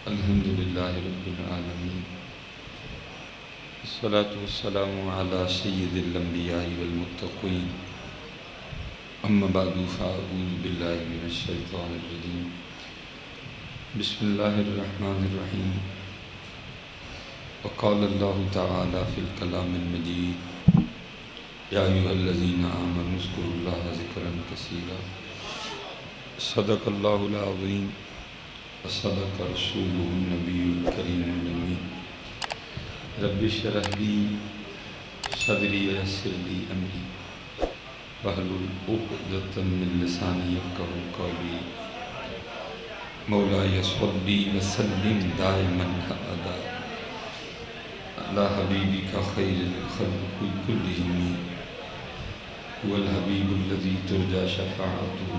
الحمدللہ رب العالمین، الصلاۃ والسلام علی سید الانبیاء والمتقین، اما بعد فاعوذ باللہ من الشیطان الرجیم، بسم اللہ الرحمن الرحیم۔ وقال اللہ تعالی فی الکلام المجید، یا ایھا الذین آمنوا اذکروا اللہ ذکرا کثیرا، صدق اللہ العظیم وصدق رسولہ النبی الکریم الامین۔ رب اشرح لی صدری ویسر لی امری واحلل عقدۃ من لسانی یفقہوا قولی۔ مولاي صل وسلم دائما ابدا علی حبیبک خیر الخلق کلہم، هو الحبیب الذی ترجى شفاعته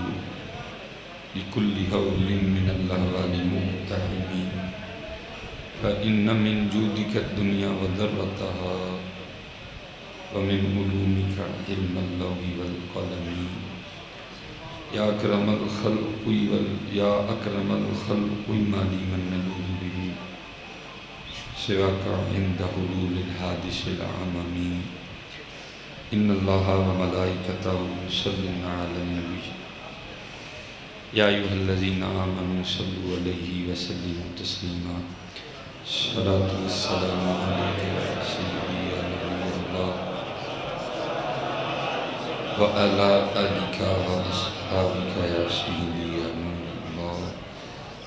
بكل هول من الأهوال مقتحم، فإن من جودك الدنيا وذرتها، ومن علومك علم اللوح والقلم، يا أكرم الخلق يا أكرم الخلق ما لي من نلوذ به سواك عند حلول الحادث العمم، إن الله وملائكته يصلون على النبي یا ایھا الذین آمنوا صلوا علیہ وسلموا تسلیما، الصلاۃ والسلام علیک یا سیدی یا نبی اللہ وعلی آلک واصحابک یا سیدی یا نور اللہ،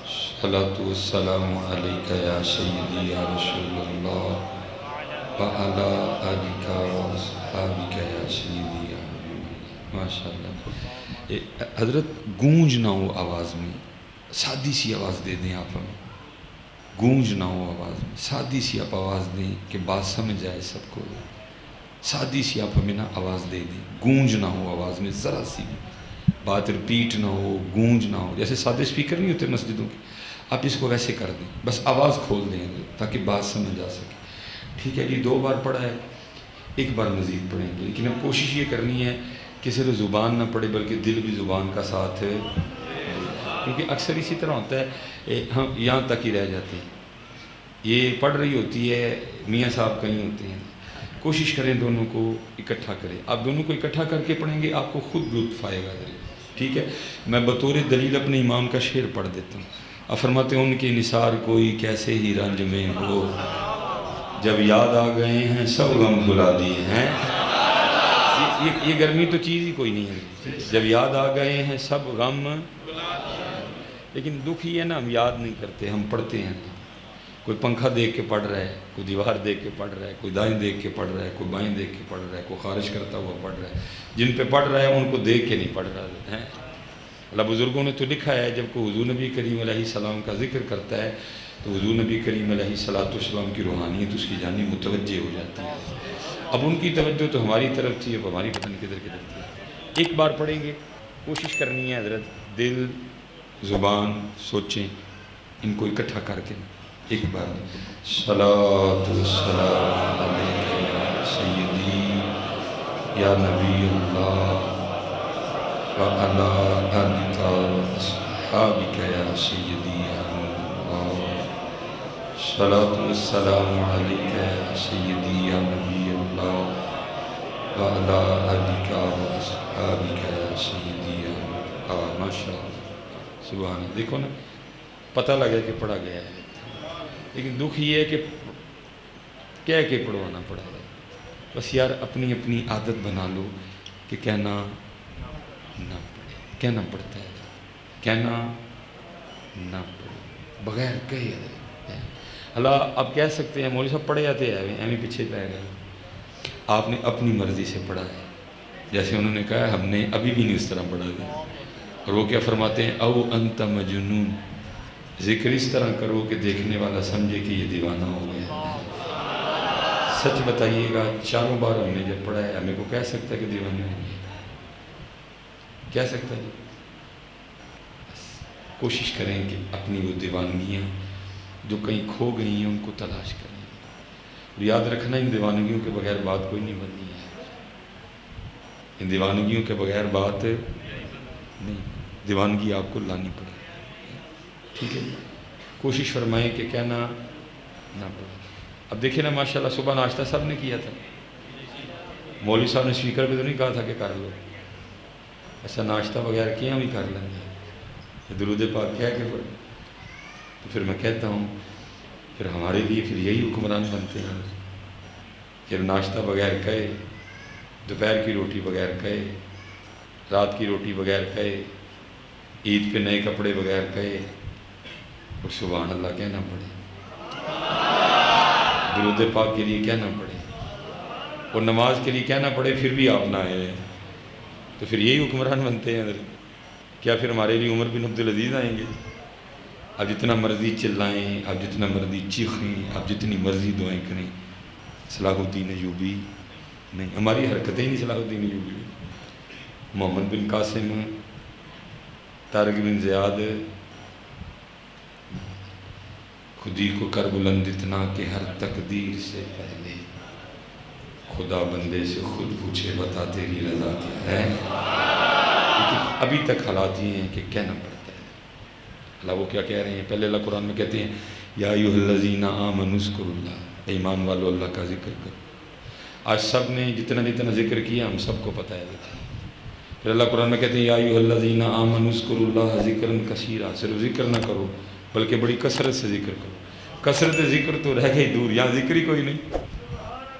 الصلاۃ والسلام علیک یا سیدی یا رسول اللہ وعلی آلک واصحابک یا سیدی یا نور اللہ۔ ماشاءاللہ حضرت، گونج نہ ہو آواز میں، سادی سی آواز دے دیں آپ ہمیں، گونج نہ ہو آواز میں، سادی سی آپ آواز دیں کہ بات سمجھ آئے سب کو، سادی سی آپ ہمیں نا آواز دے دیں، گونج نہ ہو آواز میں، ذرا سی بھی بات رپیٹ نہ ہو، گونج نہ ہو۔ جیسے سادے سپیکر نہیں ہوتے مسجدوں کے، آپ اس کو ویسے کر دیں، بس آواز کھول دیں تاکہ بات سمجھ آ سکے۔ ٹھیک ہے جی، 2 بار پڑھا ہے، 1 بار مزید پڑھیں گے، لیکن اب کوشش یہ کرنی ہے کہ صرف زبان نہ پڑھے بلکہ دل بھی زبان کا ساتھ ہے، کیونکہ اکثر اسی طرح ہوتا ہے، ہم یہاں تک ہی رہ جاتے ہیں، یہ پڑھ رہی ہوتی ہے، میاں صاحب کہیں ہوتے ہیں۔ کوشش کریں دونوں کو اکٹھا کریں، آپ دونوں کو اکٹھا کر کے پڑھیں گے، آپ کو خود لطف آئے گا۔ ٹھیک ہے، میں بطور دلیل اپنے امام کا شعر پڑھ دیتا ہوں۔ آپ فرماتے ہیں ان کے نثار کوئی کیسے ہی رنج میں ہو، جب یاد آ گئے ہیں سب غم بھلا دیے ہیں۔ یہ گرمی تو چیز ہی کوئی نہیں ہے، جب یاد آ گئے ہیں سب غم، لیکن دکھ یہ ہے نا، ہم یاد نہیں کرتے، ہم پڑھتے ہیں۔ کوئی پنکھا دیکھ کے پڑھ رہا ہے، کوئی دیوار دیکھ کے پڑھ رہا ہے، کوئی دائیں دیکھ کے پڑھ رہا ہے، کوئی بائیں دیکھ کے پڑھ رہا ہے، کوئی خارج کرتا ہوا پڑھ رہا ہے۔ جن پہ پڑھ رہا ہے ان کو دیکھ کے نہیں پڑھ رہا ہے۔ اللہ بزرگوں نے تو لکھا ہے، جب کوئی حضور نبی کریم علیہ السلام کا ذکر کرتا ہے تو حضور نبی کریم علیہ السلام کی روحانیت اس کی جانب متوجہ ہو جاتی ہے۔ اب ان کی توجہ تو ہماری طرف تھی، اب ہماری پتہ نہیں کدھر کدھر تھی۔ 1 بار پڑھیں گے، کوشش کرنی ہے حضرت، دل زبان سوچیں ان کو اکٹھا کر کے 1 بار۔ صلاۃ والسلام علیک یا سیدی یا نبی اللہ وعلی آلک واصحابک یا سیدی یا نور اللہ، صلاۃ والسلام علیک یا سیدی یا نبی اللہ وعلی آلک واصحابک یا سیدی یا نور اللہ۔ ماشاء اللہ، سبحان اللہ۔ دیکھو نا، پتہ لگا کہ پڑھا گیا ہے، لیکن دکھ یہ ہے کہ کہہ کے پڑھوانا پڑا ہے۔ بس یار اپنی اپنی عادت بنا لو کہ کہنا نہ پڑے، کہنا پڑتا ہے، کہنا نہ پڑے، بغیر کہے۔ اللہ آپ کہہ سکتے ہیں مولوی صاحب پڑھے جاتے ہیں، ایویں پیچھے پہ گئے، آپ نے اپنی مرضی سے پڑھا ہے، جیسے انہوں نے کہا ہم نے ابھی بھی نہیں اس طرح پڑھا ہے۔ اور وہ کیا فرماتے ہیں، او انت مجنون، ذکر اس طرح کرو کہ دیکھنے والا سمجھے کہ یہ دیوانہ ہو گیا۔ سچ بتائیے گا، 4 بار ہم نے جب پڑھا ہے، ہمیں کو کہہ سکتا ہے کہ دیوانے ہو گئے؟ کہہ سکتا ہے؟ کوشش کریں کہ اپنی وہ دیوانگیاں جو کہیں کھو گئی ہیں ان کو تلاش کریں، اور یاد رکھنا ان دیوانگیوں کے بغیر بات کوئی نہیں بننی ہے، ان دیوانگیوں کے بغیر بات نہیں، دیوانگی آپ کو لانی پڑے، ٹھیک ہے؟ کوشش فرمائیں کہ کہنا نہ پڑے۔ اب دیکھیں نا ماشاءاللہ صبح ناشتہ سب نے کیا تھا، مولوی صاحب نے اسپیکر پہ تو نہیں کہا تھا کہ کر لو، ایسا ناشتہ بغیر کیا بھی کر لیں گے، درود پاک کہہ کے پڑھیں۔ تو پھر میں کہتا ہوں پھر ہمارے لیے پھر یہی حکمران بنتے ہیں، پھر ناشتہ بغیر کہے، دوپہر کی روٹی بغیر کہے، رات کی روٹی بغیر کہے، عید پہ نئے کپڑے بغیر کہے، اور سبحان اللہ کہنا پڑے، درود پاک کے لیے کہنا پڑے، اور نماز کے لیے کہنا پڑے، پھر بھی آپ نہ آئے، تو پھر یہی حکمران بنتے ہیں۔ کیا پھر ہمارے لیے عمر بن عبدالعزیز آئیں گے؟ اب جتنا مرضی چلائیں، اب جتنا مرضی چیخیں، اب جتنی مرضی دعائیں کریں، صلاح الدین ایوبی نہیں، ہماری حرکتیں ہی نہیں صلاح الدین ایوبی، محمد بن قاسم، طارق بن زیاد، خودی کو کر بلند اتنا کہ ہر تقدیر سے پہلے خدا بندے سے خود پوچھے بتا تیری رضا کیا ہے۔ لیکن ابھی تک حالات یہ ہیں کہ کہنا پڑتا ہے۔ اللہ وہ کیا کہہ رہے ہیں؟ پہلے اللہ قرآن میں کہتے ہیں یا ایھا الذین آمنوا اذکروا اللہ، ایمان والو اللہ کا ذکر کرو۔ آج سب نے جتنا ذکر کیا ہم سب کو پتہ ہے۔ پھر اللہ قرآن میں کہتے ہیں یا ایھا الذین آمنوا اذکروا اللہ ذکرا کثیرا، صرف ذکر نہ کرو بلکہ بڑی کثرت سے ذکر کرو۔ کثرت ذکر تو رہ گئی دور، یہاں ذکر ہی کوئی نہیں۔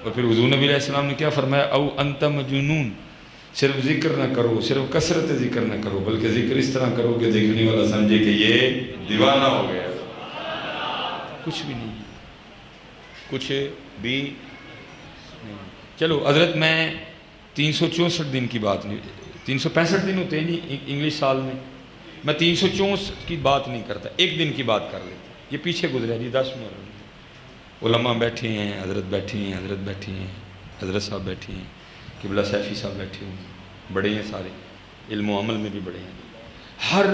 اور پھر حضور نبی علیہ السلام نے کیا فرمایا؟ او انت مجنون، صرف ذکر نہ کرو، صرف کثرت ذکر نہ کرو بلکہ ذکر اس طرح کرو کہ دیکھنے والا سمجھے کہ یہ دیوانہ ہو گیا۔ کچھ بھی نہیں، کچھ بھی نہیں۔ چلو حضرت میں 364 دن کی بات نہیں، 365 دن ہوتے ہیں نہیں انگلش سال میں 364 کی بات نہیں کرتا، ایک دن کی بات کر لیتا۔ یہ پیچھے گزرا جی 10 محرم، علماء بیٹھے ہیں، حضرت بیٹھے ہیں، حضرت بیٹھے ہیں، حضرت صاحب بیٹھے ہیں، قبلہ سیفی صاحب بیٹھے ہیں، بڑے ہیں سارے، علم و عمل میں بھی بڑے ہیں۔ ہر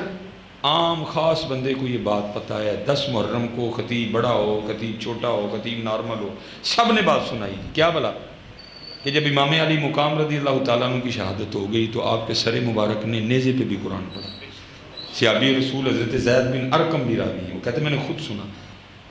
عام خاص بندے کو یہ بات پتہ ہے 10 محرم کو خطیب بڑا ہو، خطیب چھوٹا ہو، خطیب نارمل ہو، سب نے بات سنائی۔ کیا بلا کہ جب امام علی مقام رضی اللہ تعالیٰ عنہ کی شہادت ہو گئی تو آپ کے سر مبارک نے نیزے پہ بھی قرآن پڑھا۔ صحابی رسول حضرت زید بن ارقم بھی راوی ہیں، وہ کہتے ہیں میں نے خود سنا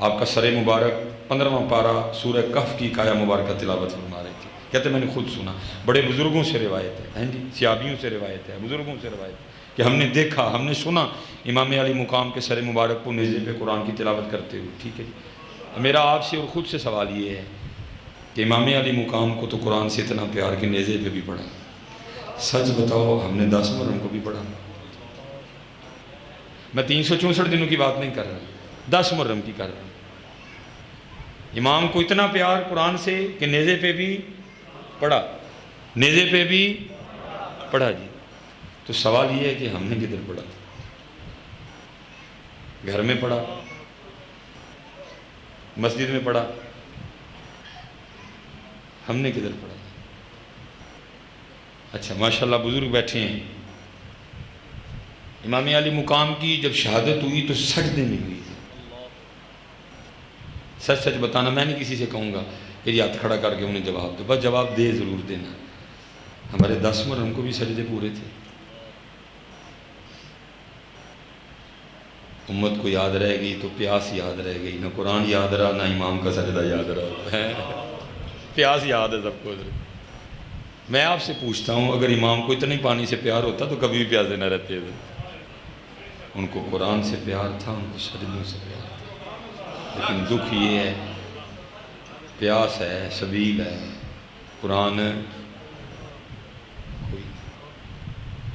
آپ کا سر مبارک 15واں پارہ سورہ کہف کی آیہ مبارکہ تلاوت فرما رہے تھے، کہتے ہیں میں نے خود سنا۔ بڑے بزرگوں سے روایت ہے، جی صحابیوں سے روایت ہے، بزرگوں سے روایت ہے کہ ہم نے دیکھا، ہم نے سنا امام علی مقام کے سر مبارک کو نیزے پہ قرآن کی تلاوت کرتے ہوئے۔ ٹھیک ہے جی، میرا آپ سے اور خود سے سوال یہ ہے کہ امام علی مقام کو تو قرآن سے اتنا پیار کہ نیزے پہ بھی پڑھا، سچ بتاؤ ہم نے 10 محرم کو بھی پڑھا؟ میں 364 دنوں کی بات نہیں کر رہا، 10 محرم کی کر رہا ہوں۔ امام کو اتنا پیار قرآن سے کہ نیزے پہ بھی پڑھا، نیزے پہ بھی پڑھا جی۔ تو سوال یہ ہے کہ ہم نے کدھر پڑھا؟ گھر میں پڑھا، مسجد میں پڑھا، ہم نے کدھر پڑھا؟ اچھا ماشاءاللہ بزرگ بیٹھے ہیں، امام علی مقام کی جب شہادت ہوئی تو سجدے میں ہوئی تھی۔ سچ سچ بتانا، میں نہیں کسی سے کہوں گا کہ یہ ہاتھ کھڑا کر کے انہیں جواب دو، بس جواب دے ضرور دینا۔ ہمارے 10 محرم کو بھی سجدے پورے تھے۔ امت کو یاد رہ گئی تو پیاس یاد رہ گئی، نہ قرآن یاد رہا نہ امام کا سجدہ یاد رہا۔ پیاس یاد ہے سب کو۔ میں آپ سے پوچھتا ہوں اگر امام کو اتنے پانی سے پیار ہوتا تو کبھی بھی پیاسے نہ رہتے تھے۔ ان کو قرآن سے پیار تھا، ان کو سجدوں سے پیار تھا، لیکن دکھ یہ ہے، پیاس ہے، سبیل ہے، قرآن کوئی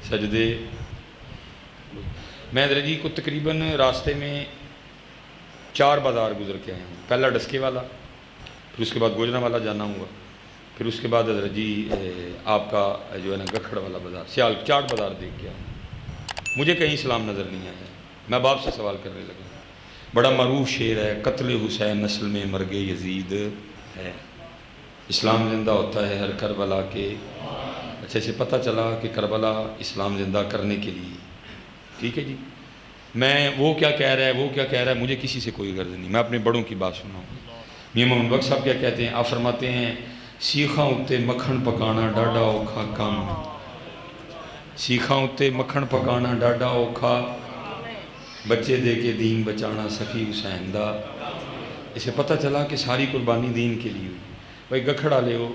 سجدے۔ میں حضرت جی کو تقریباً راستے میں 4 بازار گزر کے آیا ہوں، پہلا ڈسکے والا، پھر اس کے بعد گوجرا والا جانا ہوا، پھر اس کے بعد حضرت جی آپ کا جو ہے نا گکھڑ والا بازار، سیال 4 بازار دیکھ کے آیا۔ مجھے کہیں اسلام نظر نہیں آیا۔ میں باپ سے سوال کرنے لگا، بڑا معروف شعر ہے، قتل حسین نسل میں مرگ یزید ہے، اسلام زندہ ہوتا ہے ہر کربلا کے۔ اچھا سے پتہ چلا کہ کربلا اسلام زندہ کرنے کے لیے۔ ٹھیک ہے جی، میں وہ کیا کہہ رہا ہے، وہ کیا کہہ رہا ہے، مجھے کسی سے کوئی غرض نہیں، میں اپنے بڑوں کی بات سنا ہوں۔ میاں محمد بخش صاحب کیا کہتے ہیں؟ آپ فرماتے ہیں سیخاں اتے مکھن پکانا ڈاڈا اوکھا کام، سیخاں اتے مکھن پکانا ڈاڈا اوکھا، بچے دے کے دین بچانا سخی حسین دا، اسے پتہ چلا کہ ساری قربانی دین کے لیے ہوئی۔ بھائی گکھڑا لے ہو،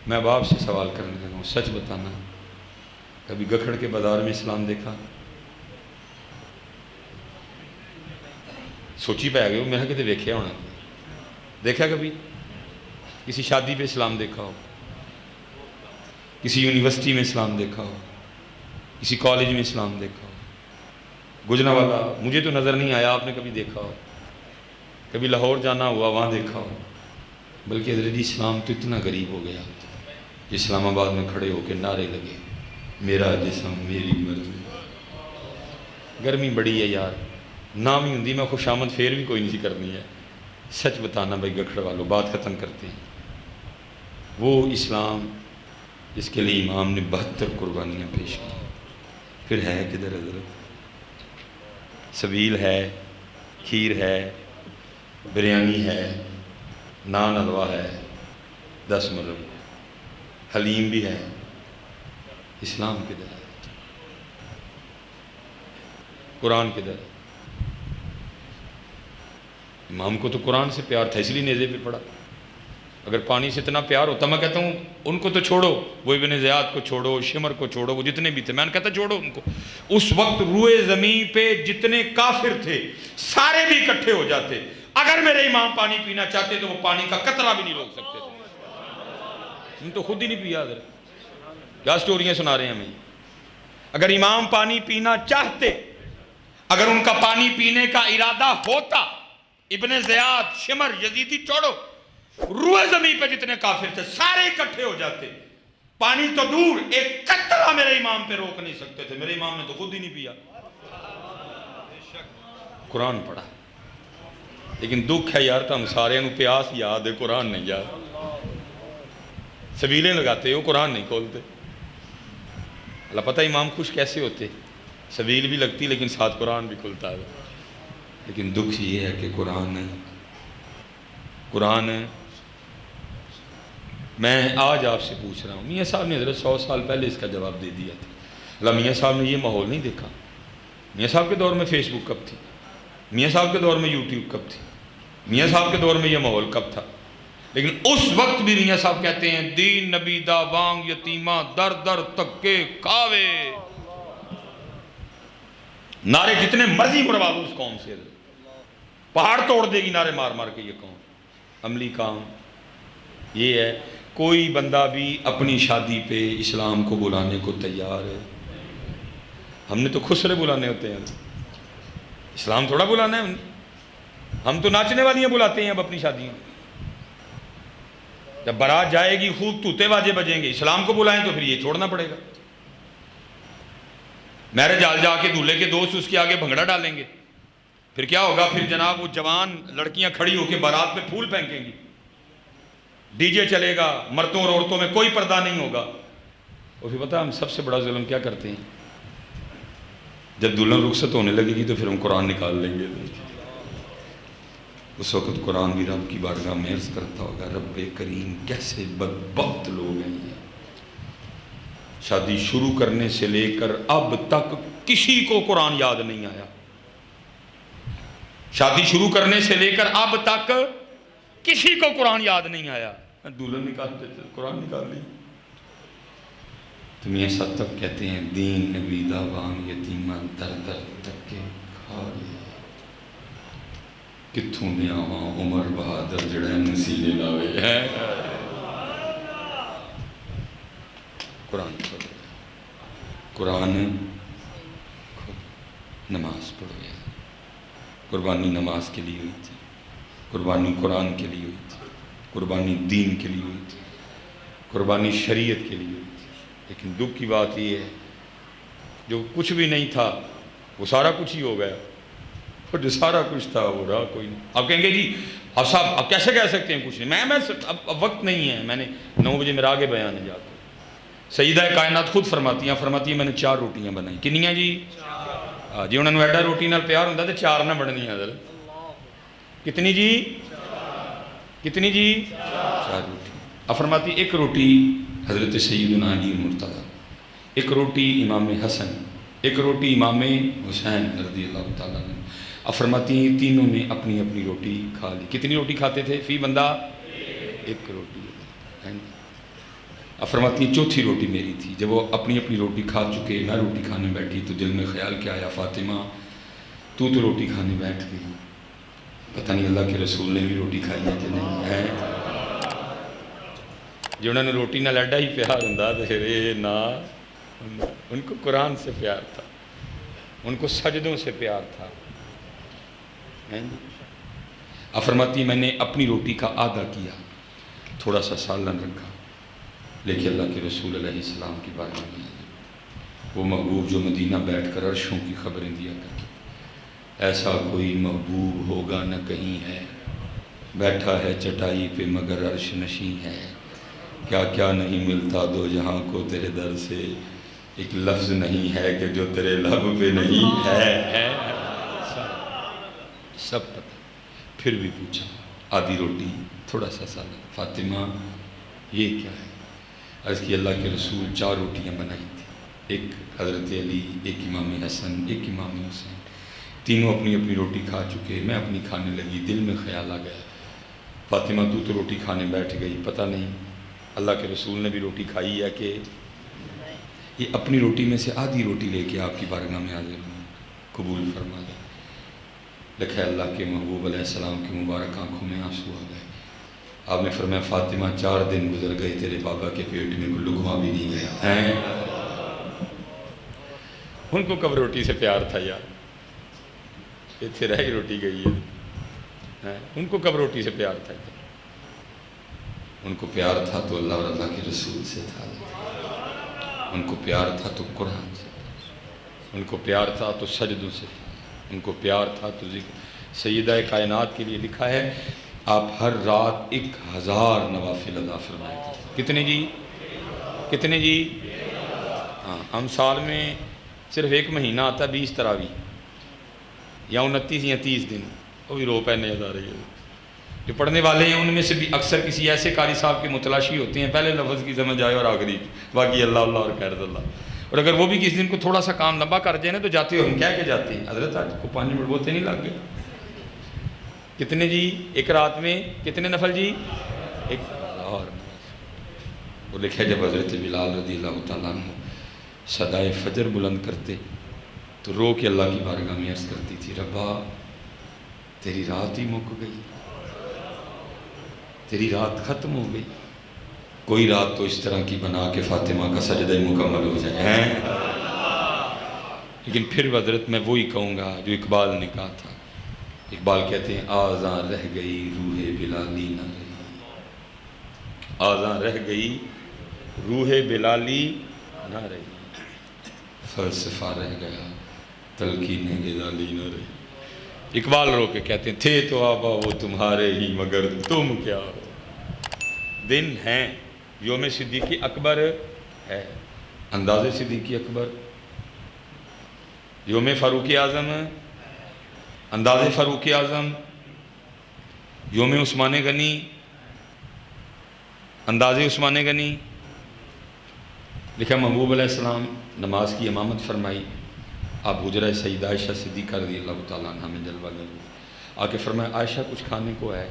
میں باپ سے سوال کرنے لگا ہوں، سچ بتانا کبھی گکھڑ کے بازار میں اسلام دیکھا؟ سوچی پہ گئے ہو، میں کہتے دیکھیا ہونا، دیکھا کبھی؟ کسی شادی پہ اسلام دیکھا ہو، کسی یونیورسٹی میں اسلام دیکھا ہو، کسی کالج میں اسلام دیکھا ہو؟ گجرا والا مجھے تو نظر نہیں آیا، آپ نے کبھی دیکھا ہو؟ کبھی لاہور جانا ہوا وہاں دیکھا ہو؟ بلکہ حضرت اسلام تو اتنا غریب ہو گیا کہ اسلام آباد میں کھڑے ہو کے نعرے لگے، میرا جسم میری مرضی۔ گرمی بڑی ہے یار، نام ہی ہندی میں خوش آمد پھر بھی کوئی نہیں سی کرنی ہے۔ سچ بتانا بھائی گکھڑ والوں، بات ختم کرتے ہیں۔ وہ اسلام جس کے لیے امام نے 72 قربانیاں پیش کی، پھر ہے کدھر حضرت؟ سبیل ہے، کھیر ہے، بریانی ہے، نان حلوہ ہے، 10 مرب، حلیم بھی ہے، اسلام کدھر ہے؟ قرآن کدھر ہے؟ امام کو تو قرآن سے پیار تھا، اس لیے نیزے پہ پڑا۔ اگر پانی سے اتنا پیار ہوتا، میں کہتا ہوں ان کو تو چھوڑو، وہ ابن زیاد کو چھوڑو، شمر کو چھوڑو، وہ جتنے بھی تھے، میں نے کہتا چھوڑو ان کو۔ اس وقت روئے زمین پہ جتنے کافر تھے سارے بھی اکٹھے ہو جاتے، اگر میرے امام پانی پینا چاہتے تو وہ پانی کا قطرہ بھی نہیں روک سکتے تھے۔ ان تو خود ہی نہیں پیا، کیا سٹوریاں سنا رہے ہیں ہمیں۔ اگر امام پانی پینا چاہتے، اگر ان کا پانی پینے کا ارادہ ہوتا، ابن زیاد، شمر، یزیدی چھوڑو، روئے زمین پہ جتنے کافر تھے سارے اکٹھے ہو جاتے، پانی تو دور ایک قطرہ میرے امام پہ روک نہیں سکتے تھے۔ میرے امام نے تو خود ہی نہیں پیا، قرآن پڑھا۔ لیکن دکھ ہے یار، تو ہم سارے انہوں پیاس یاد ہے، قرآن نہیں یاد۔ سبیلیں لگاتے ہو، قرآن نہیں کھولتے۔ اللہ پتہ امام خوش کیسے ہوتے، سبیل بھی لگتی لیکن ساتھ قرآن بھی کھلتا ہے۔ لیکن دکھ یہ ہے کہ قرآن میں آج آپ سے پوچھ رہا ہوں، میاں صاحب نے حضرت 100 سال پہلے اس کا جواب دے دیا تھا۔ اللہ میاں صاحب نے یہ ماحول نہیں دیکھا۔ میاں صاحب کے دور میں فیس بک کب تھی؟ میاں صاحب کے دور میں یوٹیوب کب تھی؟ میاں صاحب کے دور میں یہ ماحول کب تھا؟ لیکن اس وقت بھی میاں صاحب کہتے ہیں دین نبی دا وانگ یتیمہ در در تکے کھاوے۔ نعرے جتنے مرضی مروا دو اس قوم سے، پہاڑ توڑ دے گی نعرے مار مار کے یہ قوم۔ عملی کام یہ ہے، کوئی بندہ بھی اپنی شادی پہ اسلام کو بلانے کو تیار ہے؟ ہم نے تو خسرے بلانے ہوتے ہیں، اسلام تھوڑا بلانا ہے۔ ہم تو ناچنے والیاں بلاتے ہیں اب اپنی شادیوں۔ جب بارات جائے گی خوب توتے واجے بجیں گے، اسلام کو بلائیں تو پھر یہ چھوڑنا پڑے گا۔ میرج ہال جا کے دولہے کے دوست اس کے آگے بھنگڑا ڈالیں گے، پھر کیا ہوگا؟ پھر جناب وہ جوان لڑکیاں کھڑی ہو کے بارات پہ پھول پھینکیں گی، ڈی جے چلے گا، مردوں اور عورتوں میں کوئی پردہ نہیں ہوگا۔ اور پھر پتہ ہم سب سے بڑا ظلم کیا کرتے ہیں؟ جب دلہن رخصت ہونے لگے گی تو پھر ہم قرآن نکال لیں گے۔ اس وقت قرآن بھی رب کی بارگاہ میں عرض کرتا ہوگا، رب کریم کیسے بدبخت لوگ ہیں یہ، شادی شروع کرنے سے لے کر اب تک کسی کو قرآن یاد نہیں آیا۔ شادی شروع کرنے سے لے کر اب تک کسی کو قرآن یاد نہیں آیا۔ دلہن نکالتے تھے، قرآن نکال لی۔ تو میاں صاحب تب کہتے ہیں دین نبی دا وانگ یتیمہ در در تکے کھاوے، کتھوں دیا ہاں عمر بہادر جڑے نسیلے لاوے ہے۔ قرآن پڑھو، قرآن نماز پڑھو۔ قربانی نماز کے لیے ہوئی تھی، قربانی قرآن کے لیے ہوئی تھی، قربانی دین کے لیے ہوئی تھی، قربانی شریعت کے لیے ہوئی تھی۔ لیکن دکھ کی بات یہ ہے جو کچھ بھی نہیں تھا وہ سارا کچھ ہی ہو گیا، اور جو سارا کچھ تھا وہ رہا کوئی نہیں۔ آپ کہیں گے جی آپ صاحب آپ کیسے کہہ سکتے ہیں کچھ نہیں؟ میں اب وقت نہیں ہے، میں نے 9 بجے میرا آگے بیان ہے جاتا۔ سیدہ کائنات خود فرماتی ہیں میں نے 4 روٹیاں بنائی۔ کنیاں جی؟ جی انہوں نے ایڈا روٹی نال پیار ہوندہ تو 4 نہ بڑھنی ہے۔ کتنی جی؟ کتنی جی؟ 4 روٹی۔ اب فرماتی ایک روٹی حضرت سیدنا علی مرتضیٰ، ایک روٹی امام حسن، ایک روٹی امام حسین رضی اللہ تعالیٰ عنہ، اب فرماتی ہیں تینوں نے اپنی اپنی روٹی کھا لی. کتنی روٹی کھاتے تھے فی بندہ؟ ایک روٹی. اب فرماتی ہیں چوتھی روٹی میری تھی. جب وہ اپنی اپنی روٹی کھا چکے میں روٹی کھانے بیٹھی تو دل میں خیال کیا آیا، فاطمہ تو روٹی کھانے بیٹھ گئی، پتہ نہیں اللہ کے رسول نے بھی روٹی کھائی ہے کہ نہیں ہے. جنہوں نے روٹی نہ لڈا ہی پیار ہوں تو پھر یہ نہ، ان کو قرآن سے پیار تھا، ان کو سجدوں سے پیار تھا. اب فرماتی میں نے اپنی روٹی کا آدھا کیا، تھوڑا سا سالن رکھا، لیکن اللہ کے رسول علیہ السلام کی بارگاہ میں وہ محبوب جو مدینہ بیٹھ کر عرشوں کی خبریں دیا کرتے، ایسا کوئی محبوب ہوگا نہ کہیں ہے، بیٹھا ہے چٹائی پہ مگر عرش نشیں ہے، کیا کیا نہیں ملتا دو جہاں کو تیرے در سے، ایک لفظ نہیں ہے کہ جو تیرے لب پہ نہیں ہے. سب پتہ. پھر بھی پوچھا آدھی روٹی تھوڑا سا سالن، فاطمہ یہ کیا ہے؟ عرض کی اللہ کے رسول 4 روٹیاں بنائی تھی، ایک حضرت علی، ایک امام حسن، ایک امام حسین، تینوں اپنی اپنی روٹی کھا چکے، میں اپنی کھانے لگی. دل میں خیال آ گیا فاطمہ تو روٹی کھانے بیٹھ گئی، پتہ نہیں اللہ کے رسول نے بھی روٹی کھائی ہے کہ یہ اپنی روٹی میں سے آدھی روٹی لے کے آپ کی بارگاہ میں حاضر ہوں، قبول فرما لیں. لکھا اللہ کے محبوب علیہ السلام کی مبارک آنکھوں میں آنسو آ گئے. آپ نے فرمایا فاطمہ 4 دن گزر گئے تیرے بابا کے پیٹ میں کوئی لقمہ بھی نہیں گیا ہے. ان کو کب روٹی سے پیار تھا یار، اتنے رہ روٹی گئی ہے. ان کو کب روٹی سے پیار تھا؟ ان کو پیار تھا تو اللہ اور اللہ کے رسول سے تھا، ان کو پیار تھا تو قرآن سے تھا، ان کو پیار تھا تو سجدوں سے تھا، ان کو پیار تھا تو ذکر. سیدہ کائنات کے لیے لکھا ہے آپ ہر رات 1000 نوافل ادا فرمائے تھے. کتنے جی؟ کتنے جی؟ ہاں، ہم سال میں صرف 1 مہینہ آتا 20 تراویح یا 29 یا 30 دن، وہ بھی رو پہنے یاد آ رہی ہے. جو پڑھنے والے ہیں ان میں سے بھی اکثر کسی ایسے قاری صاحب کے متلاشی ہوتے ہیں پہلے لفظ کی سمجھ آئے اور آخری باقی اللہ اللہ اور خیر اللہ. اور اگر وہ بھی کسی دن کو تھوڑا سا کام لمبا کر جائے نا تو جاتے ہو ہم کہہ کے جاتے ہیں حضرت آج کو 5 منٹ بولتے نہیں لگ گئے. کتنے جی ایک رات میں کتنے نفل جی؟ 1000. وہ لکھے جب حضرت بلال رضی اللہ تعالیٰ عنہ صدائے فجر بلند کرتے تو رو کے اللہ کی بارگاہ میں عرض کرتی تھی ربا تیری رات ہی مک گئی، تیری رات ختم ہو گئی، کوئی رات تو اس طرح کی بنا کہ فاطمہ کا سجدہ مکمل ہو جائے. لیکن پھر حضرت میں وہی کہوں گا جو اقبال نے کہا تھا. اقبال کہتے ہیں آذاں رہ گئی روح بلالی نہ رہی، آذاں رہ گئی روح بلالی نہ رہی، فلسفہ رہ گیا تلقین غزالی نہ رہی. اقبال رو کے کہتے ہیں تھے تو آبا وہ تمہارے ہی مگر تم کیا ہو. دن ہیں یوم صدیقی اکبر ہے، انداز صدیقی اکبر، یوم فاروق اعظم، انداز فاروق اعظم، یوم عثمان غنی، انداز عثمان غنی. لکھا محبوب علیہ السلام نماز کی امامت فرمائی، آپ حجرہ سیدہ عائشہ صدیقہ رضی اللہ تعالیٰ عنہ میں جلوہ گئے آ کے فرمایا عائشہ کچھ کھانے کو ہے؟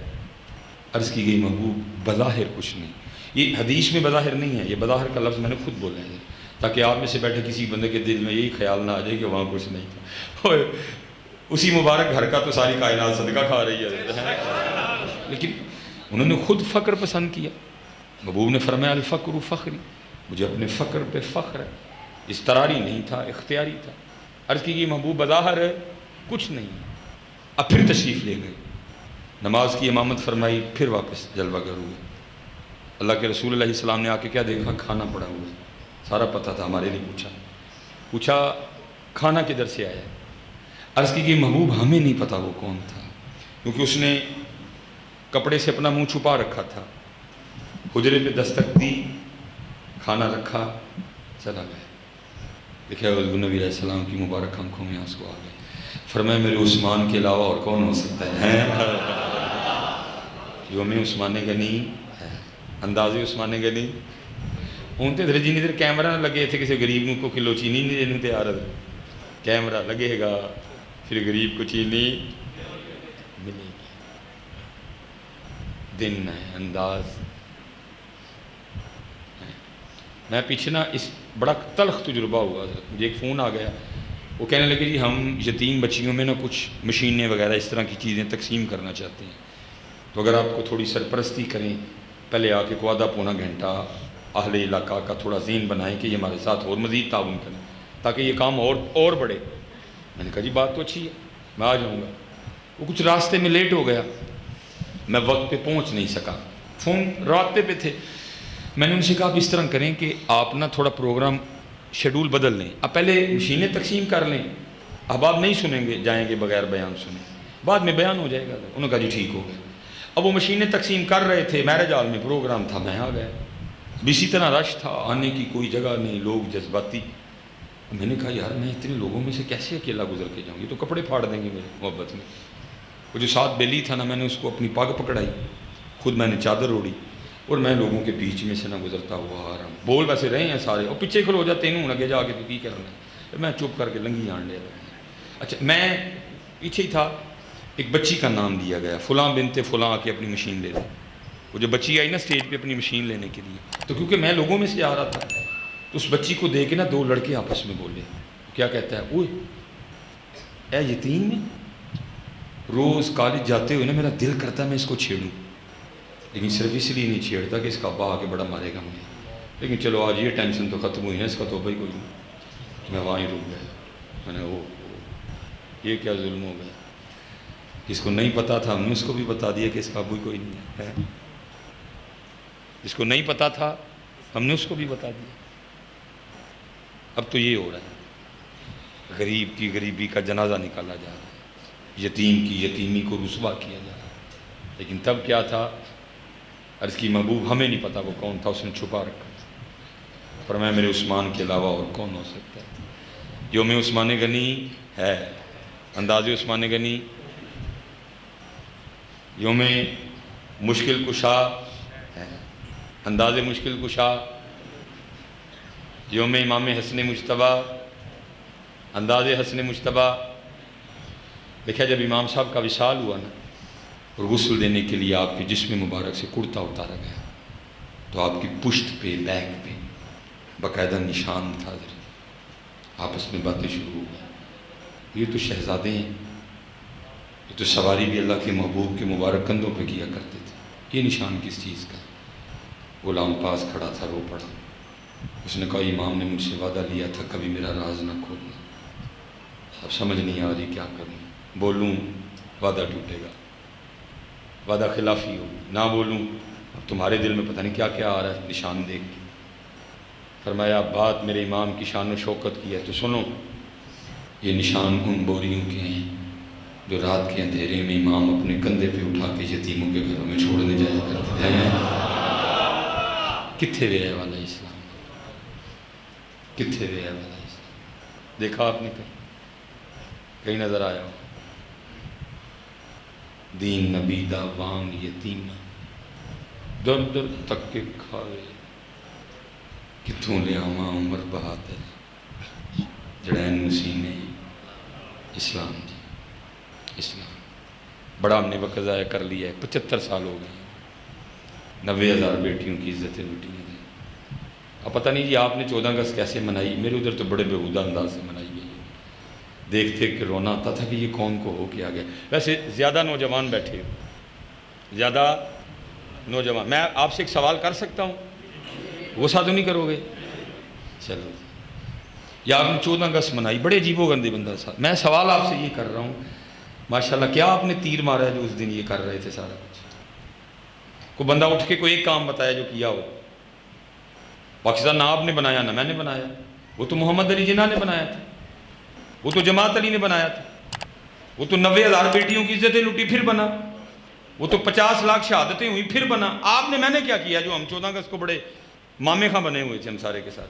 عرض کی گئی محبوب بظاہر کچھ نہیں. یہ حدیث میں بظاہر نہیں ہے، یہ بظاہر کا لفظ میں نے خود بولا ہے تاکہ آپ میں سے بیٹھے کسی بندے کے دل میں یہی خیال نہ آ جائے کہ وہاں کچھ نہیں تھا. اسی مبارک گھر کا تو ساری کائنات صدقہ کھا رہی ہے. لیکن انہوں نے خود فقر پسند کیا. محبوب نے فرمایا الفقر فخری، مجھے اپنے فقر پہ فخر ہے. استراری نہیں تھا، اختیاری تھا. عرض کی محبوب بظاہر کچھ نہیں. اب پھر تشریف لے گئے، نماز کی امامت فرمائی، پھر واپس جلوہ گر ہوئے. اللہ کے رسول علیہ السلام نے آ کے کیا دیکھا؟ کھانا پڑا ہوا ہے. سارا پتہ تھا، ہمارے لیے پوچھا کھانا کدھر سے آیا؟ عرض کی محبوب ہمیں نہیں پتا وہ کون تھا، کیونکہ اس نے کپڑے سے اپنا منہ چھپا رکھا تھا. حجرے پہ دستک دی، کھانا رکھا، چلا گیا. دیکھا حضور نبی علیہ السلام کی مبارک آنکھوں میں آنسو آ گئے. فرمایا میرے عثمان کے علاوہ اور کون ہو سکتا ہے؟ یوم عثمان غنی ہے، انداز عثمان غنی. ہوں تو ادھر جی ادھر کیمرہ نہ لگے تھے کسی غریب کو کلو چینی نہیں دینے تیار ہے. کیمرہ لگے گا، پھر غریب کو چینی ملے گی. دن ہے، انداز. میں پیچھے نا اس بڑا تلخ تجربہ ہوا، مجھے ایک فون آ گیا، وہ کہنے لگے جی ہم یتیم بچیوں میں نا کچھ مشینیں وغیرہ اس طرح کی چیزیں تقسیم کرنا چاہتے ہیں، تو اگر آپ کو تھوڑی سرپرستی کریں، پہلے آ کے کو آدھا پونا گھنٹہ اہل علاقہ کا تھوڑا ذہن بنائیں کہ یہ ہمارے ساتھ اور مزید تعاون کریں تاکہ یہ کام اور بڑھے. میں نے کہا جی بات تو اچھی ہے، میں آ جاؤں گا. وہ کچھ راستے میں لیٹ ہو گیا، میں وقت پہ پہنچ نہیں سکا، فون رابطے پہ تھے. میں نے ان سے کہا آپ اس طرح کریں کہ آپ نا تھوڑا پروگرام شیڈول بدل لیں، اب پہلے مشینیں تقسیم کر لیں، احباب نہیں سنیں گے، جائیں گے بغیر بیان سنیں، بعد میں بیان ہو جائے گا. انہوں نے کہا جی ٹھیک ہو گیا. اب وہ مشینیں تقسیم کر رہے تھے، میرج ہال میں پروگرام تھا، میں آ گیا. اسی طرح رش تھا، آنے کی کوئی جگہ نہیں، لوگ جذباتی. میں نے کہا یار میں اتنے لوگوں میں سے کیسے اکیلا گزر کے جاؤں، یہ تو کپڑے پھاڑ دیں گے میرے محبت میں. وہ جو ساتھ بیلی تھا نا، میں نے اس کو اپنی پگ پکڑائی، خود میں نے چادر اوڑھی، اور میں لوگوں کے بیچ میں سے نہ گزرتا ہوا آ رہا ہوں. بول ویسے رہے ہیں سارے، اور پیچھے کھلو جاتے ہیں لگے جا کے تو کی کرنا ہے. میں چپ کر کے لنگی آن لے رہا. اچھا میں پیچھے ہی تھا، ایک بچی کا نام دیا گیا، فلاں بنت فلاں کے اپنی مشین لے لیں. وہ جو بچی آئی نا اسٹیج پہ اپنی مشین لینے کے لیے، تو کیونکہ میں لوگوں میں سے آ رہا تھا تو اس بچی کو دیکھ کے نا دو لڑکے آپس میں بولے. کیا کہتا ہے، اوئے اے یتیم میں روز کالج جاتے ہوئے نا میرا دل کرتا ہے میں اس کو چھیڑوں، لیکن صرف اس لیے نہیں چھیڑتا کہ اس کا ابا آ کے بڑا مارے گا مجھے. لیکن چلو آج یہ ٹینشن تو ختم ہوئی نا، اس کا توبہ ہی کوئی نہیں. میں وہاں ہی رک گیا. میں نے یہ کیا ظلم ہو گیا، جس کو نہیں پتا تھا ہم نے اس کو بھی بتا دیا کہ اس کا ابو ہی کوئی نہیں ہے. جس کو نہیں پتا تھا ہم نے اس کو بھی بتا دیا. اب تو یہ ہو رہا ہے، غریب کی غریبی کا جنازہ نکالا جا رہا ہے، یتیم کی یتیمی کو رسوا کیا جا رہا ہے. لیکن تب کیا تھا، عرض کی محبوب ہمیں نہیں پتا وہ کون تھا، اس نے چھپا رکھا. فرمایا میرے عثمان کے علاوہ اور کون ہو سکتا ہے. یوم عثمان غنی ہے، انداز عثمان غنی، یوم مشکل کشا ہے، انداز مشکل کشا، یوم امام حسن مجتبیٰ، انداز حسن مجتبیٰ. دیکھا جب امام صاحب کا وصال ہوا نا، اور غسل دینے کے لیے آپ کے جسم مبارک سے کرتا اتارا گیا، تو آپ کی پشت پہ بیک پہ باقاعدہ نشان تھا. آپس میں باتیں شروع ہو گئی، یہ تو شہزادے ہیں، یہ تو سواری بھی اللہ کے محبوب کے مبارک کندھوں پہ کیا کرتے تھے، یہ نشان کس چیز کا. غلام پاس کھڑا تھا، رو پڑا. اس نے کہا امام نے مجھ سے وعدہ لیا تھا کبھی میرا راز نہ کھولنا، اب سمجھ نہیں آ رہی کیا کروں، بولوں وعدہ ٹوٹے گا، وعدہ خلافی ہوگی، نہ بولوں اب تمہارے دل میں پتہ نہیں کیا کیا آ رہا ہے نشان دیکھ کے. فرمایا بات میرے امام کی شان و شوکت کی ہے تو سنو، یہ نشان ان بوریوں کے ہیں جو رات کے اندھیرے میں امام اپنے کندھے پہ اٹھا کے یتیموں کے گھروں میں چھوڑنے جایا کرتے ہیں. کتھے وے ہے والا اسلام، کتھے وے ہے والا اسلام. دیکھا آپ نے کہیں نظر آیا ہو دین نبی دا وانگ یتیم در در تک کے کھاوے کتھوں لے آواں عمر بہادر جڑین مسینے اسلام. جی اسلام بڑا ہم نے وقت ضائع کر لیا ہے، 75 سال ہو گئے، 90,000 بیٹیوں کی عزتیں لوٹی ہیں. اب پتہ نہیں جی آپ نے 14 اگست کیسے منائی، میرے ادھر تو بڑے بےہودہ انداز سے منائی گئی. دیکھتے کہ رونا آتا تھا کہ یہ کون کو ہو کے آ گیا. ویسے زیادہ نوجوان بیٹھے ہو، زیادہ نوجوان، میں آپ سے ایک سوال کر سکتا ہوں، غصہ تو نہیں کرو گے؟ چلو، یا آپ نے 14 اگست منائی، بڑے عجیب و گندے بندہ صاحب. میں سوال آپ سے یہ کر رہا ہوں، ماشاءاللہ کیا آپ نے تیر مارا ہے جو اس دن یہ کر رہے تھے سارا کچھ؟ کوئی بندہ اٹھ کے کوئی ایک کام بتایا جو کیا ہو. پاکستان نہ آپ نے بنایا نہ میں نے بنایا، وہ تو محمد علی جناح نے بنایا تھا، وہ تو جماعت علی نے بنایا تھا، وہ تو 90,000 بیٹیوں کی عزتیں لوٹی پھر بنا، وہ تو 50 لاکھ شہادتیں ہوئی پھر بنا. آپ نے میں نے کیا کیا جو ہم 14 اگست کو بڑے مامے خاں بنے ہوئے تھے ہم سارے کے ساتھ؟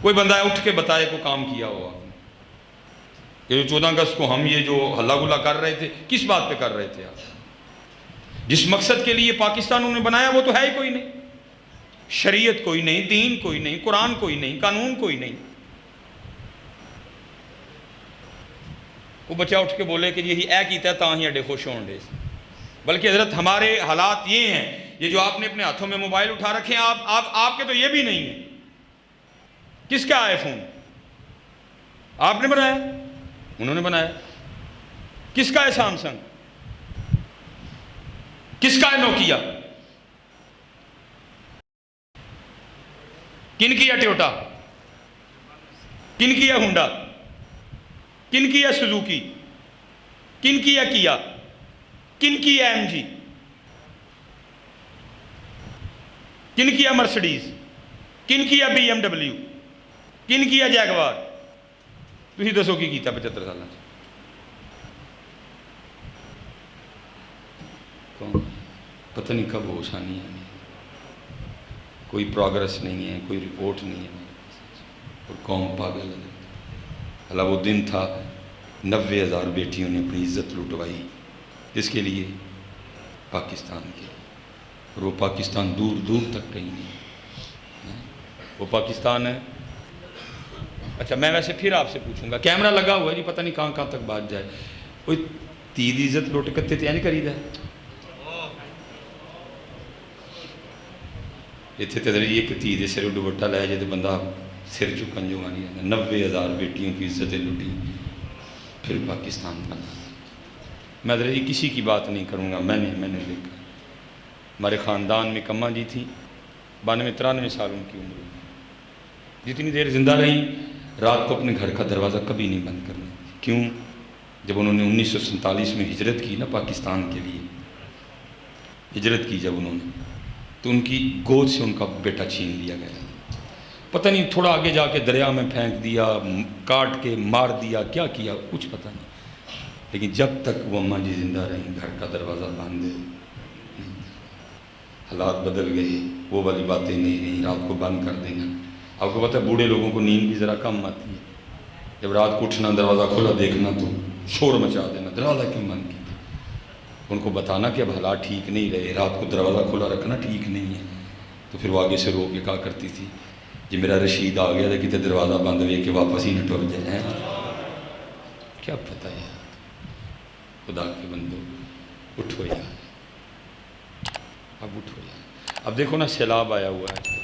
کوئی بندہ اٹھ کے بتائے کو کام کیا ہو آپ نے کہ 14 اگست کو ہم یہ جو ہلا گلا کر رہے تھے کس بات پہ کر رہے تھے؟ آپ جس مقصد کے لیے پاکستان انہوں نے بنایا وہ تو ہے ہی کوئی نہیں، شریعت کوئی نہیں، دین کوئی نہیں، قرآن کوئی نہیں، قانون کوئی نہیں. وہ بچہ اٹھ کے بولے کہ یہی اے کیتا ہے تاں ہی اڈے خوش ہون دے. بلکہ حضرت ہمارے حالات یہ ہیں، یہ جو آپ نے اپنے ہاتھوں میں موبائل اٹھا رکھے ہیں، آپ کے تو یہ بھی نہیں ہیں. کس کا آئی فون؟ آپ نے بنایا؟ انہوں نے بنایا. کس کا ہے سامسنگ؟ کس کا ہے نوکیا؟ کن کی ہے ٹویوٹا؟ کن کی ہے ہونڈا؟ کن کی ہے سوزوکی؟ کن کی ہے کیا؟ کن کی ہے ایم جی؟ کن کی ہے مرسڈیز؟ کن کی ہے بی ایم ڈبلیو؟ کن کی ہے جیگوار؟ تسی دسو کی کیتا 75 سالوں سے؟ پتہ نہیں کب ہوش آنی ہے. کوئی پروگرس نہیں ہے، کوئی رپورٹ نہیں ہے، اور قوم پاگل ہے. اللہ وہ دن تھا 90,000 بیٹیوں نے اپنی عزت لٹوائی. اس کے لیے پاکستان کے لیے. اور وہ پاکستان دور دور تک کہیں نہیں. وہ پاکستان ہے. اچھا میں ویسے پھر آپ سے پوچھوں گا، کیمرہ لگا ہوا ہے جی، پتہ نہیں کہاں کہاں تک بات جائے. کوئی تی دی عزت لٹ کتے تے نہیں کری دا اتنے تے ایک تی دے سر دوپٹہ لے جائے تو بندہ سر چکن جو آنی رہتا. 90,000 بیٹیوں کی عزتیں لٹی، پھر پاکستان بنا. میں جی کسی کی بات نہیں کروں گا، میں نے دیکھا. ہمارے خاندان میں کماں جی تھیں، 92-93 سال ان کی عمر. جتنی دیر زندہ رہیں، رات کو اپنے گھر کا دروازہ کبھی نہیں بند کرنا. کیوں؟ جب انہوں نے 1947 میں ہجرت کی نا پاکستان کے لیے، ہجرت کی جب انہوں نے، تو ان کی گود سے ان کا بیٹا چھین لیا گیا. پتہ نہیں تھوڑا آگے جا کے دریا میں پھینک دیا، کاٹ کے مار دیا، کیا کیا کچھ پتہ نہیں. لیکن جب تک وہ اماں جی زندہ رہیں، گھر کا دروازہ بند ہے. حالات بدل گئے، وہ والی باتیں نہیں رہیں. رات کو بند کر دینا. آپ کو پتہ ہے بوڑھے لوگوں کو نیند بھی ذرا کم آتی ہے. جب رات کو اٹھنا، دروازہ کھلا دیکھنا تو شور مچا دینا، دروازہ کیوں بند کیا. ان کو بتانا کہ اب حالات ٹھیک نہیں رہے، رات کو دروازہ کھلا رکھنا ٹھیک نہیں ہے. تو پھر وہ آگے سے رو کے کہا کرتی تھی، جی میرا رشید آ گیا تھا کہ دروازہ بند ہوئے کہ واپس ہی نہ ٹر جائے. کیا پتہ ہے. خدا کے بندو اٹھو یار، اب اٹھو یار. اب دیکھو نا سیلاب آیا ہوا ہے،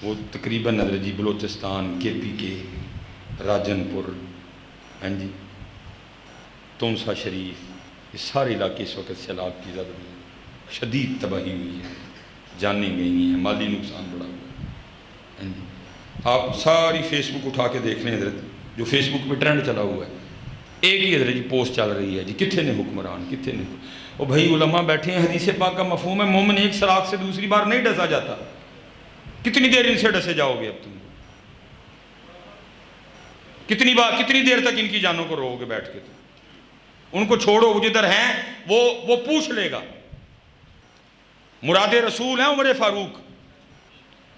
وہ تقریباً نظر جی بلوچستان، کے پی کے، راجن پور، ہاں جی، تونسا شریف، یہ سارے علاقے اس وقت سیلاب کی زد ہوئی ہے. شدید تباہی ہوئی ہے، جانیں گئی ہیں، مالی نقصان بڑا ہوا ہے. ہاں جی، آپ ساری فیس بک اٹھا کے دیکھ لیں حضرت، جو فیس بک پہ ٹرینڈ چلا ہوا ہے، ایک ہی حضرت جی پوسٹ چل رہی ہے جی، کتنے نے حکمران، کتنے نے. اور بھائی علماء بیٹھے ہیں، حدیث پاک کا مفہوم ہے مومن ایک سراغ سے دوسری بار نہیں ڈسا جاتا. کتنی دیر ان سے ڈسے جاؤ گے اب تم؟ کتنی دیر تک ان کی جانوں کو رو گے بیٹھ کے؟ ان کو چھوڑو، وہ جدھر ہیں وہ پوچھ لے گا. مراد رسول ہیں عمر فاروق،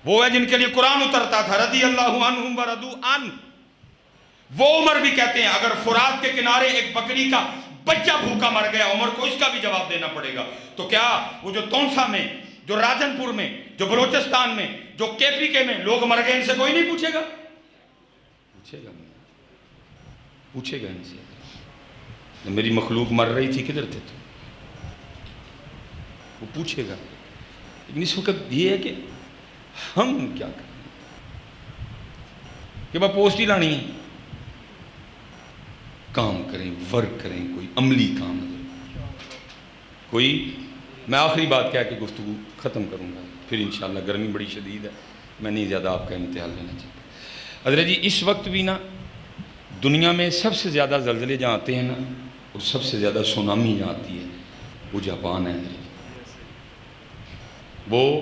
وہ ہے جن کے لیے قرآن اترتا تھا، رضی اللہ عنہم ورضوا عنہ. وہ عمر بھی کہتے ہیں اگر فرات کے کنارے ایک بکری کا بچہ بھوکا مر گیا، عمر کو اس کا بھی جواب دینا پڑے گا. تو کیا وہ جو تونسا میں، جو راجن پور میں، جو بلوچستان میں، جو کے پی کے میں لوگ مر گئے، ان سے کوئی نہیں پوچھے گا؟ پوچھے گا ان سے. میری مخلوق مر رہی تھی، کدھر تھے تو؟ وہ پوچھے گا. لیکن اس وقت یہ ہے کہ ہم کیا کریں کہ بس پوسٹ ہی لانی ہے. کام کریں، ورک کریں، کوئی عملی کام ہے. کوئی، میں آخری بات کہہ کے گفتگو ختم کروں گا، پھر انشاءاللہ گرمی بڑی شدید ہے، میں نہیں زیادہ آپ کا امتحان لینا چاہتا. حضرت جی اس وقت بھی نا دنیا میں سب سے زیادہ زلزلے جہاں آتے ہیں نا، اور سب سے زیادہ سونامی جہاں آتی ہے، وہ جاپان ہے. وہ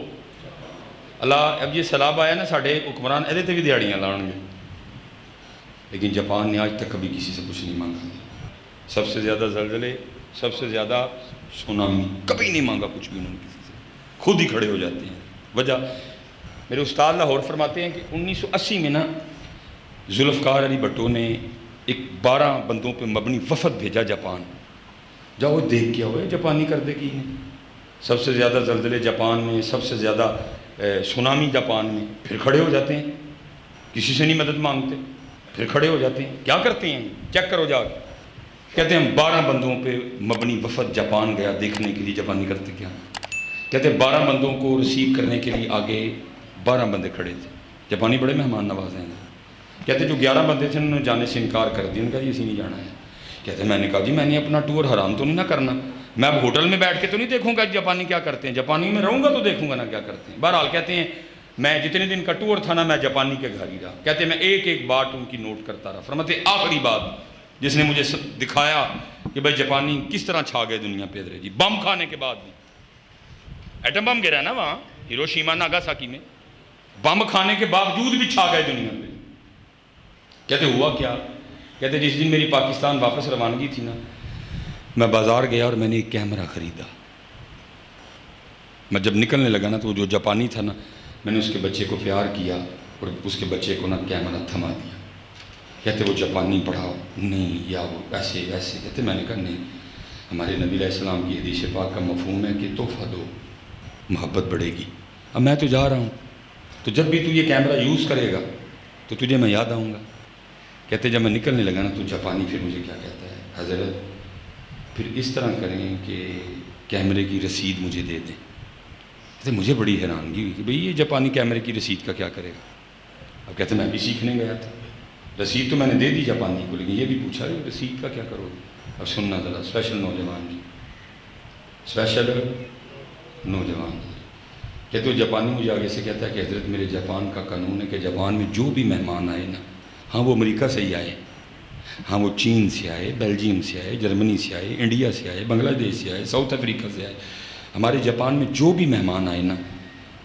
اللہ، اب یہ سیلاب آیا نا، ساڑھے حکمران ایدے تے بھی دیاڑیاں لان گے، لیکن جاپان نے آج تک کبھی کسی سے کچھ نہیں مانگا. سب سے زیادہ زلزلے، سب سے زیادہ سونامی، کبھی نہیں مانگا کچھ بھی انہوں نے کسی سے، خود ہی کھڑے ہو جاتے ہیں. وجہ میرے استاد لاہور فرماتے ہیں کہ 1980 میں نا ذوالفقار علی بھٹو نے ایک 12 بندوں پہ مبنی وفد بھیجا جاپان. جاؤ دیکھ کیا ہوئے جاپانی کر دے کی نے. سب سے زیادہ زلزلے جاپان میں، سب سے زیادہ سونامی جاپان میں، پھر کھڑے ہو جاتے ہیں، کسی سے نہیں مدد مانگتے، پھر کھڑے ہو جاتے ہیں. کیا کرتے ہیں؟ چیک کرو جا کے. کہتے ہیں 12 بندوں پہ مبنی وفد جاپان گیا دیکھنے کے لیے جاپانی کرتے کیا. کہتے ہیں 12 بندوں کو ریسیو کرنے کے لیے آگے 12 بندے کھڑے تھے. جاپانی بڑے مہمان نواز ہیں. کہتے جو 11 بندے تھے انہوں نے جانے سے انکار کر دیا. ان کا اسی نہیں جانا ہے. کہتے میں نے کہا جی میں نے اپنا ٹور حرام تو نہیں نہ کرنا, میں اب ہوٹل میں بیٹھ کے تو نہیں دیکھوں گا جاپانی کیا کرتے ہیں, جاپانی میں رہوں گا تو دیکھوں گا نا کیا کرتے ہیں. بہرحال کہتے ہیں میں جتنے دن کا ٹور تھا نا میں جاپانی کے گھر ہی رہا. کہتے ہیں میں ایک ایک بات ان کی نوٹ کرتا رہا. فرماتے آخری بات جس نے مجھے دکھایا کہ بھائی جاپانی کس طرح چھا گئے دنیا پہ ادھر جی, بم کھانے کے بعد بھی. ایٹم بم گرا نا وہاں ہیروشیما ناگاساکی میں, بم کھانے کے باوجود بھی چھا گئے دنیا پہ. کہتے ہوا کیا؟ کہتے جس دن میری پاکستان واپس روانگی تھی نا, میں بازار گیا اور میں نے ایک کیمرہ خریدا. میں جب نکلنے لگا نا تو وہ جو جاپانی تھا نا, میں نے اس کے بچے کو پیار کیا اور اس کے بچے کو نا کیمرہ تھما دیا. کہتے وہ جاپانی پڑھا نہیں یا وہ ایسے ویسے. کہتے میں نے کہا نہیں, ہمارے نبی علیہ السلام کی حدیث پاک کا مفہوم ہے کہ تحفہ دو محبت بڑھے گی. اب میں تو جا رہا ہوں, تو جب بھی تو یہ کیمرہ یوز کرے گا تو تجھے میں یاد آؤں گا. کہتے جب میں نکلنے لگا نا تو جاپانی پھر مجھے کیا کہتا ہے, حضرت پھر اس طرح کریں کہ کیمرے کی رسید مجھے دے دیں. کہتے مجھے بڑی حیرانگی ہوئی کہ بھئی یہ جاپانی کیمرے کی رسید کا کیا کرے گا. اب کہتے میں بھی سیکھنے گیا تھا, رسید تو میں نے دے دی جاپانی کو, لیکن یہ بھی پوچھا رسید کا کیا کرو گے. اب سننا ذرا, اسپیشل نوجوان جی, اسپیشل نوجوان. کہتے وہ جاپانی مجھے آگے سے کہتا ہے کہ حضرت میرے جاپان کا قانون ہے کہ جاپان میں جو بھی مہمان آئے نا, ہاں وہ امریکہ سے ہی آئے, ہاں وہ چین سے آئے, بیلجیم سے آئے, جرمنی سے آئے, انڈیا سے آئے, بنگلہ دیش سے آئے, ساؤتھ افریقہ سے آئے, ہمارے جاپان میں جو بھی مہمان آئے نا,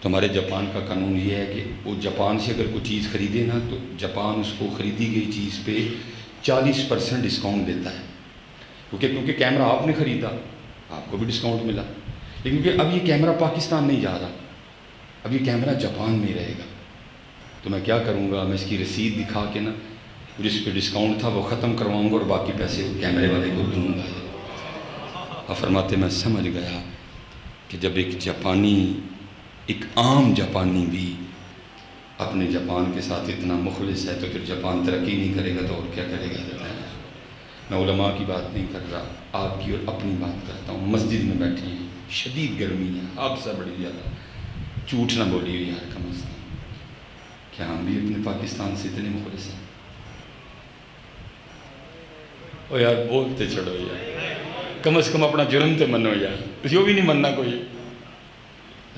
تو ہمارے جاپان کا قانون یہ ہے کہ وہ جاپان سے اگر کوئی چیز خریدے نا تو جاپان اس کو خریدی گئی چیز پہ 40% ڈسکاؤنٹ دیتا ہے. کیونکہ کیمرہ آپ نے خریدا, آپ کو بھی ڈسکاؤنٹ ملا. لیکن کہ اب یہ کیمرہ پاکستان نہیں جا رہا, اب یہ کیمرہ جاپان میں رہے گا. تو میں کیا کروں گا, میں اس کی رسید دکھا کے نا جس پہ ڈسکاؤنٹ تھا وہ ختم کرواؤں گا اور باقی پیسے وہ کیمرے والے کو دوں گا. اور فرماتے میں سمجھ گیا کہ جب ایک جاپانی, ایک عام جاپانی بھی اپنے جاپان کے ساتھ اتنا مخلص ہے تو پھر جاپان ترقی نہیں کرے گا تو اور کیا کرے گا. میں علماء کی بات نہیں کر رہا, آپ کی اور اپنی بات کرتا ہوں. مسجد میں بیٹھی ہیں, شدید گرمی ہے, آپ سے بڑی زیادہ, جھوٹ نہ بولی ہوئی یار کم از کم. کیا ہم بھی اپنے پاکستان سے اتنے مخلص ہیں؟ او یار بولتے چڑھو یار, کم از کم اپنا جرم تو منو یار, جو بھی نہیں مننا کوئی.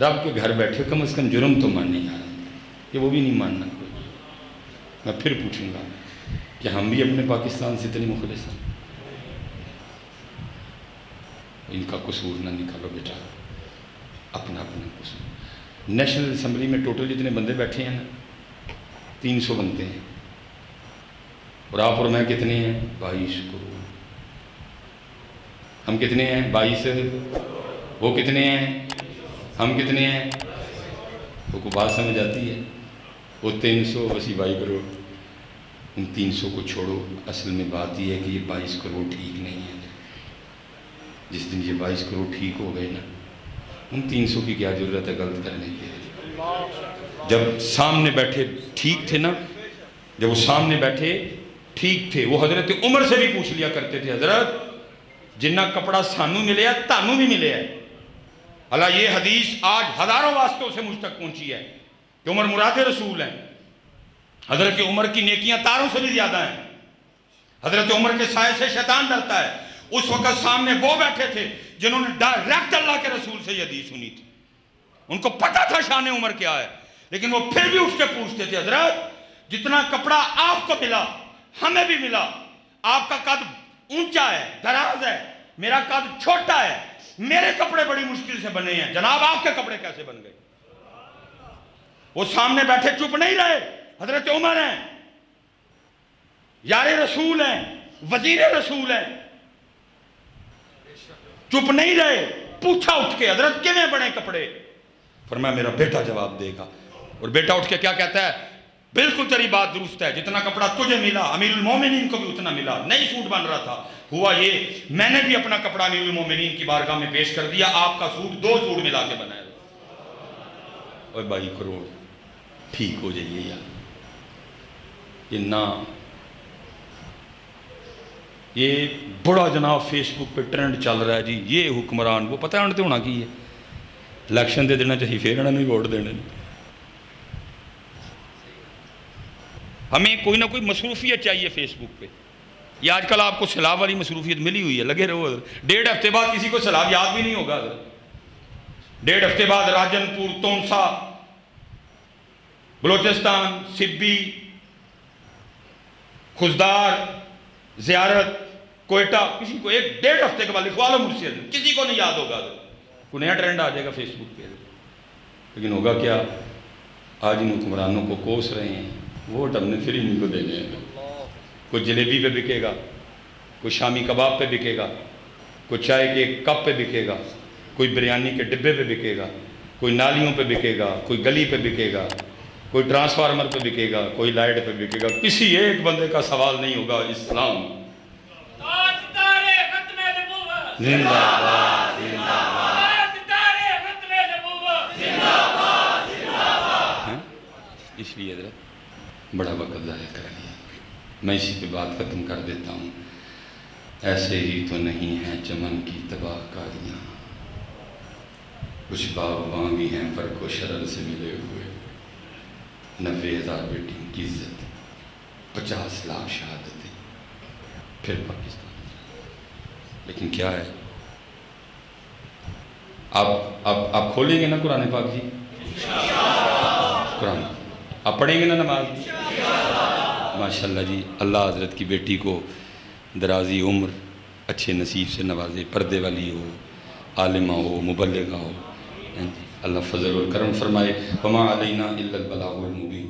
رب کے گھر بیٹھے کم از کم جرم تو ماننے یار, کہ وہ بھی نہیں ماننا کوئی. میں پھر پوچھوں گا کہ ہم بھی اپنے پاکستان سے اتنے مخلص ہیں؟ ان کا قصور نہ نکالو بیٹا, اپنا اپنا قصور. نیشنل اسمبلی میں ٹوٹل جتنے بندے بیٹھے ہیں نا 300 بنتے ہیں, اور آپ اور میں کتنے ہیں؟ 22 کروڑ. ہم کتنے ہیں؟ 22. وہ کتنے ہیں؟ ہم کتنے ہیں؟ وہ کو بات سمجھ آتی ہے؟ وہ 300 ویسی 22 کروڑ. ان 300 کو چھوڑو, اصل میں بات یہ ہے کہ یہ 22 کروڑ ٹھیک نہیں ہے. جس دن یہ 22 کروڑ ٹھیک ہو گئے نا, ان 300 کی کیا ضرورت ہے غلط کرنے کی. جب سامنے بیٹھے ٹھیک تھے نا, جب وہ سامنے بیٹھے ٹھیک تھے, وہ حضرت عمر سے بھی پوچھ لیا کرتے تھے, حضرت جنہ کپڑا سانو ملے ہے تانو بھی ملے ہے. اللہ یہ حدیث آج ہزاروں واسطوں سے مجھ تک پہنچی ہے کہ عمر مراد رسول ہیں. حضرت عمر کی نیکیاں تاروں سے بھی زیادہ ہیں. حضرت عمر کے سائے سے شیطان ڈرتا ہے. اس وقت سامنے وہ بیٹھے تھے جنہوں نے ڈائریکٹ اللہ کے رسول سے یہ حدیث سنی تھی. ان کو پتا تھا شان عمر کیا ہے, لیکن وہ پھر بھی اٹھ کے پوچھتے تھے, حضرت جتنا کپڑا آپ کو ملا ہمیں بھی ملا. آپ کا قد اونچا ہے, دراز ہے, میرا قد چھوٹا ہے, میرے کپڑے بڑی مشکل سے بنے ہیں, جناب آپ کے کپڑے کیسے بن گئے؟ وہ سامنے بیٹھے چپ نہیں رہے. حضرت عمر ہیں, یار رسول ہیں, وزیر رسول ہیں, چپ نہیں رہے. پوچھا اٹھ کے, حضرت کیویں بنے کپڑے؟ فرمایا میرا بیٹا جواب دے گا. اور بیٹا اٹھ کے کیا کہتا ہے؟ بالکل تیری بات درست ہے, جتنا کپڑا تجھے ملا امیر المومنین کو بھی اتنا ملا. نہیں سوٹ بن رہا تھا, ہوا یہ میں نے بھی اپنا کپڑا امیر المومنین کی بارگاہ میں پیش کر دیا, آپ کا سوٹ 2 سوٹ ملا کے بنایا. اور 22 کروڑ ٹھیک ہو جائیے یار. یہ نہ یہ بڑا جناب فیس بک پہ ٹرینڈ چل رہا ہے جی، یہ حکمران وہ پتہ ہے انہوں نے ہونا کی ہے، الیکشن دے دینا چاہیے پھر انہوں نے ووٹ دینے۔ ہمیں کوئی نہ کوئی مصروفیت چاہیے فیس بک پہ۔ یہ آج کل آپ کو سیلاب والی مصروفیت ملی ہوئی ہے، لگے رہو حضرت، 1.5 ہفتے بعد کسی کو سیلاب یاد بھی نہیں ہوگا حضرت، 1.5 ہفتے بعد راجن پور، تونسا، بلوچستان، سبی، خزدار، زیارت، کوئٹہ، کسی کو 1.5 ہفتے کے بعد لکھوا لو مجھ سے حضرت، کسی کو نہیں یاد ہوگا حضرت، کوئی نیا ٹرینڈ آ جائے گا فیس بک پہ حضرت۔ لیکن ہوگا کیا؟ آج ان حکمرانوں کو کوس رہے ہیں، ووٹ ہم نے پھر انہیں کو دینے ہیں۔ کوئی جلیبی پہ بکے گا، کوئی شامی کباب پہ بکے گا، کوئی چائے کے کپ پہ بکے گا، کوئی بریانی کے ڈبے پہ بکے گا، کوئی نالیوں پہ بکے گا، کوئی گلی پہ بکے گا، کوئی ٹرانسفارمر پہ بکے گا، کوئی لائٹ پہ بکے گا، کسی ایک بندے کا سوال نہیں ہوگا اسلام زندہ باد، زندہ باد، اس لیے حضرت بڑا وقت ضائع کر لیا، میں اسی پہ بات ختم کر دیتا ہوں۔ ایسے ہی تو نہیں ہیں چمن کی تباہ کاریاں، کچھ باغباں بھی ہیں پر کو شرر سے ملے ہوئے، 90,000 بیٹیوں کی عزت، 50 لاکھ شہادتیں، پھر پاکستان۔ لیکن کیا ہے، آپ کھولیں گے نا قرآن پاک جی؟ قرآن آپ پڑھیں گے نا نماز؟ ماشاءاللہ جی، اللہ حضرت کی بیٹی کو درازی عمر، اچھے نصیب سے نوازے، پردے والی ہو، عالمہ ہو، مبلغہ ہو، اللہ فضل و کرم فرمائے۔ وما علینا الا البلاغ المبین۔